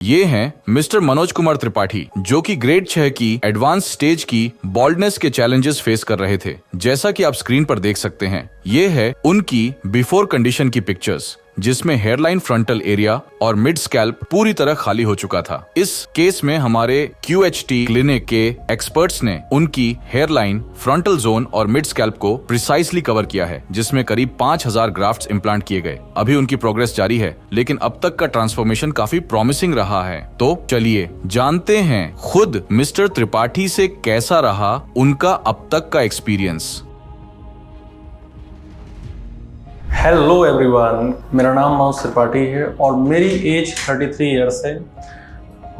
ये हैं मिस्टर मनोज कुमार त्रिपाठी, जो कि ग्रेड 6 की एडवांस स्टेज की बॉल्डनेस के चैलेंजेस फेस कर रहे थे। जैसा कि आप स्क्रीन पर देख सकते हैं, ये है उनकी बिफोर कंडीशन की पिक्चर्स, जिसमें हेयरलाइन, फ्रंटल एरिया और मिड स्कैल्प पूरी तरह खाली हो चुका था। इस केस में हमारे QHT क्लिनिक के एक्सपर्ट्स ने उनकी हेयरलाइन, फ्रंटल जोन और मिड स्कैल्प को प्रिसाइसली कवर किया है, जिसमें करीब 5000 ग्राफ्ट्स इम्प्लांट किए गए। अभी उनकी प्रोग्रेस जारी है, लेकिन अब तक का ट्रांसफॉर्मेशन काफी प्रॉमिसिंग रहा है। तो चलिए जानते हैं खुद मिस्टर त्रिपाठी से कैसा रहा उनका अब तक का एक्सपीरियंस। हेलो एवरीवन, मेरा नाम मनोज त्रिपाठी है और मेरी एज 33 ईयर्स है।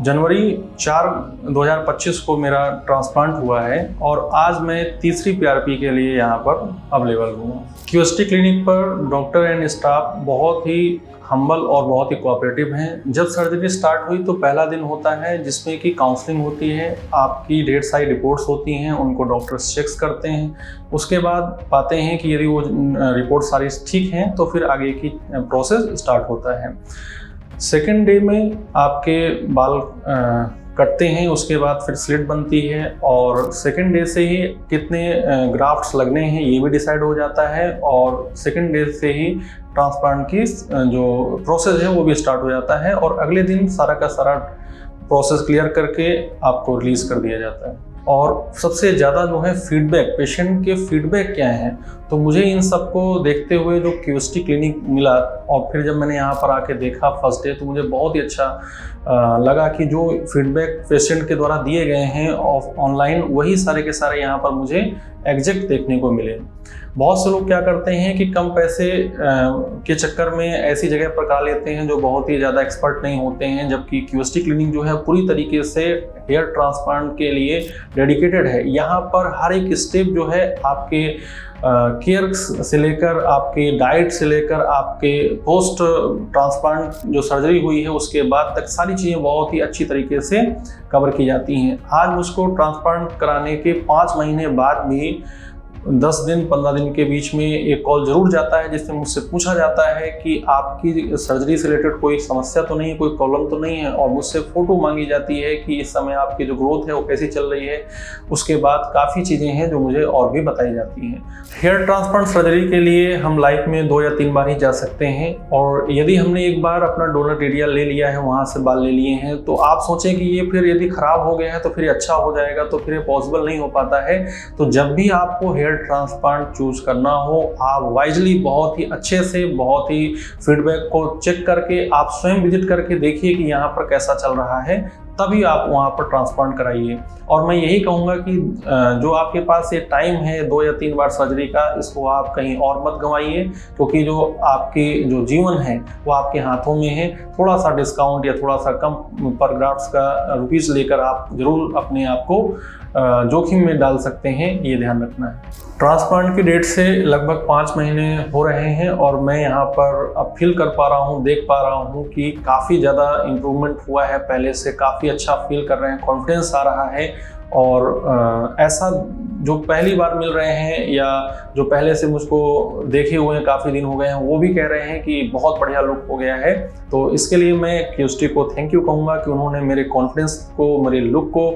जनवरी 4, 2025 को मेरा ट्रांसप्लांट हुआ है और आज मैं तीसरी PRP के लिए यहाँ पर अवेलेबल हूँ। QHT क्लिनिक पर डॉक्टर एंड स्टाफ बहुत ही हम्बल और बहुत ही कोऑपरेटिव हैं। जब सर्जरी स्टार्ट हुई तो पहला दिन होता है जिसमें कि काउंसलिंग होती है, आपकी ढेर सारी रिपोर्ट्स होती हैं, उनको डॉक्टर्स चेक्स करते हैं। उसके बाद पाते हैं कि यदि वो रिपोर्ट सारी ठीक हैं तो फिर आगे की प्रोसेस स्टार्ट होता है। सेकेंड डे में आपके बाल कटते हैं, उसके बाद फिर स्लिट बनती है और सेकेंड डे से ही कितने ग्राफ्ट्स लगने हैं ये भी डिसाइड हो जाता है और सेकेंड डे से ही ट्रांसप्लांट की जो प्रोसेस है वो भी स्टार्ट हो जाता है और अगले दिन सारा का सारा प्रोसेस क्लियर करके आपको रिलीज कर दिया जाता है। और सबसे ज़्यादा जो है फीडबैक, पेशेंट के फीडबैक क्या हैं, तो मुझे इन सबको देखते हुए जो QHT क्लिनिक मिला और फिर जब मैंने यहाँ पर आके देखा फर्स्ट डे, तो मुझे बहुत ही अच्छा लगा कि जो फीडबैक पेशेंट के द्वारा दिए गए हैं ऑनलाइन, वही सारे के सारे यहाँ पर मुझे एग्जैक्ट देखने को मिले। बहुत से लोग क्या करते हैं कि कम पैसे के चक्कर में ऐसी जगह पर करा लेते हैं जो बहुत ही ज़्यादा एक्सपर्ट नहीं होते हैं, जबकि QHT क्लिनिक जो है पूरी तरीके से हेयर ट्रांसप्लांट के लिए डेडिकेटेड है। यहाँ पर हर एक स्टेप जो है आपके केयर से लेकर, आपके डाइट से लेकर, आपके पोस्ट ट्रांसप्लांट जो सर्जरी हुई है उसके बाद तक सारी चीज़ें बहुत ही अच्छी तरीके से कवर की जाती हैं। आज मुझको ट्रांसप्लांट कराने के 5 महीने बाद भी 10 दिन 15 दिन के बीच में एक कॉल जरूर जाता है जिससे मुझसे पूछा जाता है कि आपकी सर्जरी से रिलेटेड कोई समस्या तो नहीं है, कोई प्रॉब्लम तो नहीं है, और मुझसे फ़ोटो मांगी जाती है कि इस समय आपकी जो ग्रोथ है वो कैसी चल रही है। उसके बाद काफ़ी चीज़ें हैं जो मुझे और भी बताई जाती हैं। हेयर ट्रांसप्लांट सर्जरी के लिए हम लाइफ में 2 या 3 बार ही जा सकते हैं और यदि हमने एक बार अपना डोनर एरिया ले लिया है, वहाँ से बाल ले लिए हैं, तो आप सोचें कि ये फिर यदि ख़राब हो गया है तो फिर अच्छा हो जाएगा, तो फिर ये पॉसिबल नहीं हो पाता है। तो जब भी आपको हेयर ट्रांसप्लांट चूज करना हो, आप वाइजली बहुत ही अच्छे से, बहुत ही फीडबैक को चेक करके, आप स्वयं विजिट करके देखिए कि यहाँ पर कैसा चल रहा है, तभी आप वहाँ पर ट्रांसप्लांट कराइए। और मैं यही कहूँगा कि जो आपके पास ये टाइम है 2 या 3 बार सर्जरी का, इसको आप कहीं और मत गंवाइए, क्योंकि जो आपकी जो जीवन है वो आपके हाथों में है। थोड़ा सा डिस्काउंट या थोड़ा सा कम पर ग्राफ्ट्स का रुपीज़ लेकर आप जरूर अपने आप को जोखिम में डाल सकते हैं, ये ध्यान रखना है। ट्रांसप्लांट की डेट से लगभग 5 महीने हो रहे हैं और मैं यहाँ पर अब फील कर पा रहा हूँ, देख पा रहा हूँ कि काफ़ी ज़्यादा इम्प्रूवमेंट हुआ है, पहले से काफ़ी अच्छा फील कर रहे हैं, कॉन्फिडेंस आ रहा है। और ऐसा जो पहली बार मिल रहे हैं या जो पहले से मुझको देखे हुए हैं, काफ़ी दिन हो गए हैं, वो भी कह रहे हैं कि बहुत बढ़िया लुक हो गया है। तो इसके लिए मैं QHT को थैंक यू कहूँगा कि उन्होंने मेरे कॉन्फिडेंस को, मेरे लुक को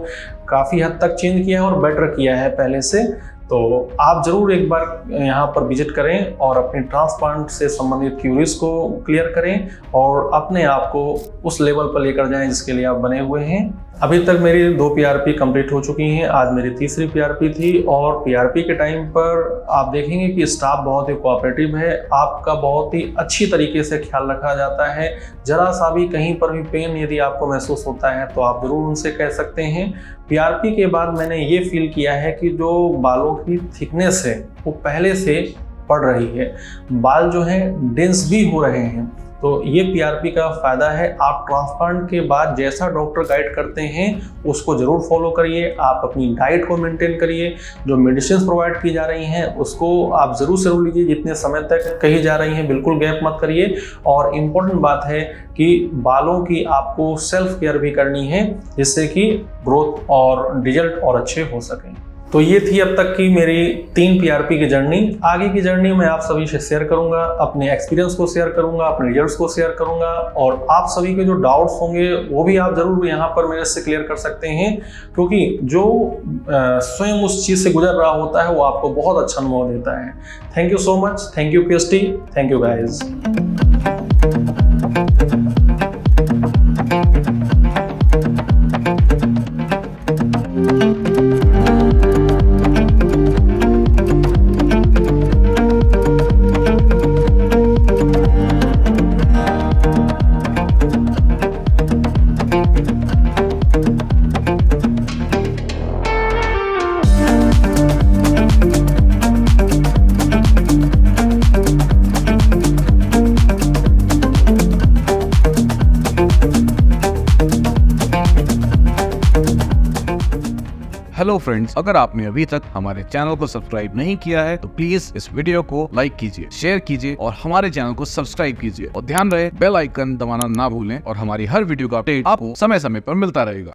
काफ़ी हद तक चेंज किया है और बेटर किया है पहले से। तो आप ज़रूर एक बार यहाँ पर विजिट करें और अपने ट्रांसप्लांट से संबंधित क्यूरीज को क्लियर करें और अपने आप को उस लेवल पर लेकर जाएं जिसके लिए आप बने हुए हैं। अभी तक मेरी 2 PRP कंप्लीट हो चुकी हैं, आज मेरी तीसरी PRP थी और PRP के टाइम पर आप देखेंगे कि स्टाफ बहुत ही कोऑपरेटिव है, आपका बहुत ही अच्छी तरीके से ख्याल रखा जाता है। जरा सा भी कहीं पर भी पेन यदि आपको महसूस होता है तो आप ज़रूर उनसे कह सकते हैं। PRP के बाद मैंने ये फील किया है कि जो बालों की थिकनेस है वो पहले से बढ़ रही है, बाल जो हैं डेंस भी हो रहे हैं। तो ये PRP का फ़ायदा है। आप ट्रांसप्लांट के बाद जैसा डॉक्टर गाइड करते हैं उसको ज़रूर फॉलो करिए, आप अपनी डाइट को मेंटेन करिए, जो मेडिसिन प्रोवाइड की जा रही हैं उसको आप ज़रूर से ज़रूर लीजिए, जितने समय तक कही जा रही हैं बिल्कुल गैप मत करिए। और इम्पोर्टेंट बात है कि बालों की आपको सेल्फ केयर भी करनी है जिससे कि ग्रोथ और रिजल्ट और अच्छे हो सकें। तो ये थी अब तक की मेरी 3 PRP की जर्नी। आगे की जर्नी मैं आप सभी से शेयर करूंगा, अपने एक्सपीरियंस को शेयर करूंगा, अपने रिजल्ट्स को शेयर करूंगा, और आप सभी के जो डाउट्स होंगे वो भी आप जरूर यहाँ पर मेरे से क्लियर कर सकते हैं, क्योंकि जो स्वयं उस चीज़ से गुजर रहा होता है वो आपको बहुत अच्छा अनुभव देता है। Thank you so much, thank you PST, thank you guys. Hello friends, अगर आपने अभी तक हमारे चैनल को सब्सक्राइब नहीं किया है तो प्लीज इस वीडियो को लाइक कीजिए, शेयर कीजिए और हमारे चैनल को सब्सक्राइब कीजिए। और ध्यान रहे बेल आइकन दबाना ना भूलें और हमारी हर वीडियो का अपडेट आपको समय समय पर मिलता रहेगा।